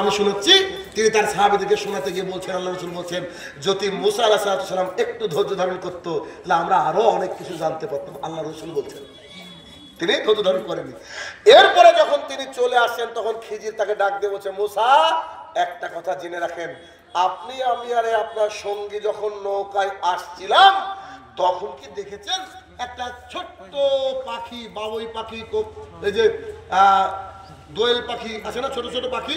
আমি শুনেছি তিনি তার সাহাবীদেরকে শোনাতে গিয়ে বলছেন, আল্লাহ রাসূল বলছেন, যদি মুসা আলাইহিস সালাম একটু ধৈর্য ধারণ করতো তাহলে আমরা আরো অনেক কিছু জানতে পারতাম। আল্লাহ রাসূল বলছেন, তিনি ধৈর্য ধারণ করেনি। এরপরে যখন তিনি চলে আসেন তখন খিজির তাকে ডাক দিয়ে বলছে, মুসা একটা কথা জেনে রাখেন, আপনি আমি আরে আপনার সঙ্গী যখন নৌকায় আসছিলাম তখন কি দেখেছেন একটা ছোট্ট পাখি, বাবুই পাখি, এই যে দোয়েল পাখি আছে না, ছোট ছোট পাখি,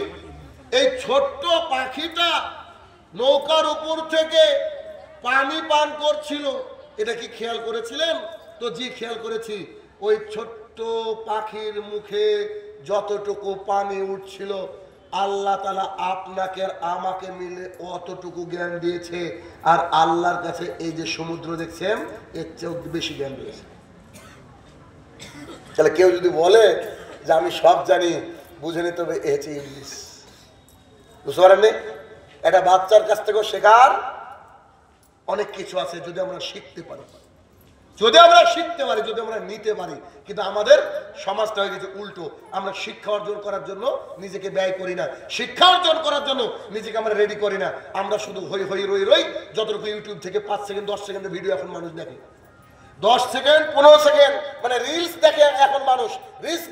এই ছোট্ট পাখিটা নৌকার উপর থেকে পানি পান করছিল, এটা কি খেয়াল করেছিলেন? তো জি খেয়াল করেছি। ওই ছোট্ট পাখির মুখে যতটুকু পানি উঠছিল আল্লাহ তাআলা আপনাকে আর আমাকে মিলে অতটুকু জ্ঞান দিয়েছে, আর আল্লাহর কাছে এই যে সমুদ্র দেখছেন এর চেয়েও বেশি জ্ঞান দিয়েছে। তাহলে কেউ যদি বলে যে আমি সব জানি, বুঝে নিতে হবে এ হচ্ছে ইবলিস। বুঝতে পারেননি? এটা বাচ্চার কাছ থেকেও শেখার অনেক কিছু আছে যদি আমরা শিখতে পারি, যদি আমরা শিখতে পারি, যদি আমরা নিতে পারি। কিন্তু আমাদের সমাজটা হয়ে গেছে উল্টো। আমরা শিক্ষা অর্জন করার জন্য নিজেকে ব্যয় করি না, শিক্ষা অর্জন করার জন্য নিজেকে আমরা রেডি করি না। আমরা শুধু হই হই রই রই, যতটুকু ইউটিউব থেকে 5 সেকেন্ড 10 সেকেন্ডের ভিডিও এখন মানুষ দেখে, 10 সেকেন্ড 15 সেকেন্ড মানে রিলস দেখে এখন মানুষ, রিলস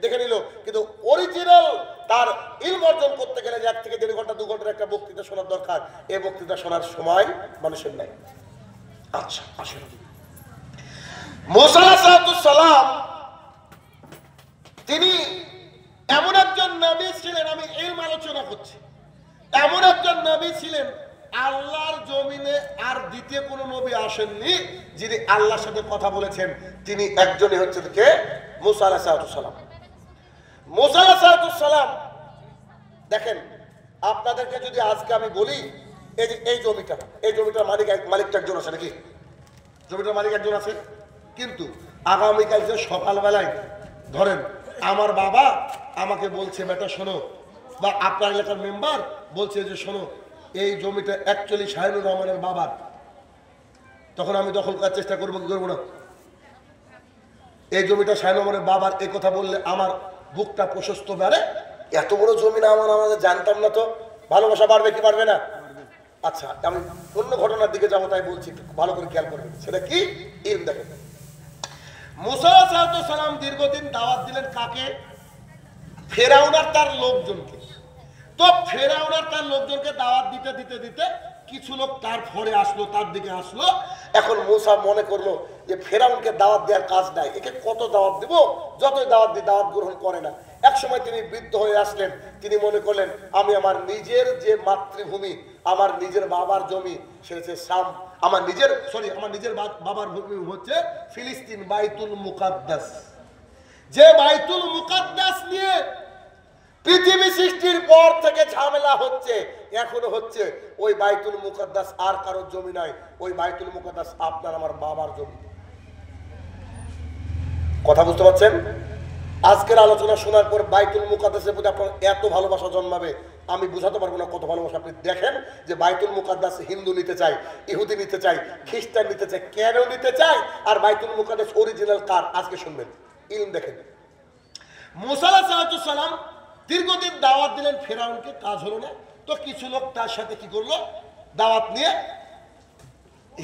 দেখে নিল। কিন্তু অরিজিনাল তার ইলম অর্জন করতে গেলে 1 থেকে 1.5 ঘন্টা 2 ঘন্টার একটা বক্তৃতা শোনার দরকার। এই বক্তৃতা শোনার সময় মানুষের নাই। আচ্ছা আসেন, মুসা আলাইহিস সালাম তিনি এমন একজন নবী ছিলেন, আমি ইলম আলোচনা করছি, এমন একজন নবী ছিলেন আল্লাহর জমিনে আর দ্বিতীয় কোন নবী আসেননি যিনি আল্লাহর সাথে কথা বলেছেন। তিনি একজনই হচ্ছেন কে? মুসা আলাইহিস সালাম। মুসা আলাইহিস সালাম দেখেন, আপনাদেরকে যদি আজকে আমি বলি এই যে এই জমিটার মালিকটা একজন আছে নাকি? জমিটার মালিক একজন আছে, কিন্তু আগামীকাল যে সকালবেলায় ধরেন আমার বাবা আমাকে বলছে, বেটা শোনো, বা আপনার এলাকার মেম্বার বলছে যে শোনো, এই জমিটা অ্যাকচুয়ালি শাহিনুর রহমানের বাবার, তখন আমি দখল করার চেষ্টা করবো কি করবো না? এই জমিটা শাহিনুর রহমানের বাবার, এই কথা বললে আমার বুকটা প্রশস্ত বাড়ে। এত বড় জমি না আমাদের জানতাম না, তো ভালোবাসা বাড়বে কি বাড়বে না? আচ্ছা আমি অন্য ঘটনার দিকে যাবো, তাই বলছি ভালো করে খেয়াল করবেন। সেটা কি? ইলম দেখেন। মুসা আলাইহিস সালাম দীর্ঘদিন দাওয়াত দিলেন কাকে? ফেরাউন আর তার লোকজনকে। তো ফেরাউন আর তার লোকজনকে দাওয়াত দিতে দিতে দিতে কিছু লোক তার ফরে আসলো, তার দিকে আসলো। এখন মুসা মনে করলো যে ফেরাউনকে দাওয়াত দেওয়ার কাজ নাই, একে কত দাওয়াত দিব, যতই দাওয়াত দিই দাওয়াত গ্রহণ করে না। এক সময় তিনি বৃদ্ধ হয়ে আসলেন, তিনি মনে করলেন আমি আমার নিজের যে মাতৃভূমি, আমার নিজের বাবার জমি, সেটা হচ্ছে শাম, আমার নিজের বাবার ভূমি হচ্ছে ফিলিস্তিন, বাইতুল মুকাদ্দাস। যে বাইতুল মুকাদ্দাস নিয়ে পৃথিবী সৃষ্টির পর থেকে ঝামেলা হচ্ছে, এখনো হচ্ছে। ওই বাইতুল মুকাদ্দাস আর কারোর জমি নাই, ওই বাইতুল মুকাদ্দাস আপনার আমার বাবার জমি। কথা বুঝতে পারছেন? আজকের আলোচনা শোনার পর বাইতুল মুকাদ্দাসের প্রতি আপনার এত ভালোবাসা জন্মাবে, আমি বুঝাতে পারবো না কত ভালোবাসা। আপনি দেখেন যে বাইতুল মুকাদ্দাস হিন্দু নিতে চায়, ইহুদি নিতে চায়, খ্রিস্টান নিতে চায়, কেন নিতে চায়, আর বাইতুল মুকাদ্দাস অরিজিনাল কার? আজকে শুনবেন, ইলম দেখেন। মুসা আলাইহিস সালাম দীর্ঘদিন দাওয়াত দিলেন ফেরাউনকে, কাজ হলো না। তো কিছু লোক তার সাথে কি করলো, দাওয়াত নিয়ে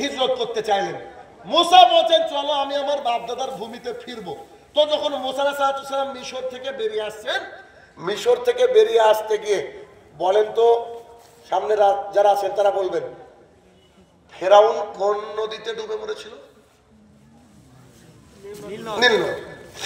হিজরত করতে চাইলেন। মুসা বলছেন চলো আমি আমার বাপদাদার ভূমিতে ফিরবো। তো যখন মুসা আলাইহিস সালাম মিশর থেকে বেরিয়ে আসছেন, মিশর থেকে বেরিয়ে আসতে গিয়ে বলেন তো সামনে যারা আছেন তারা বলবেন, ফেরাউন কোন নদীতে ডুবে মরেছিল? নীল নদ।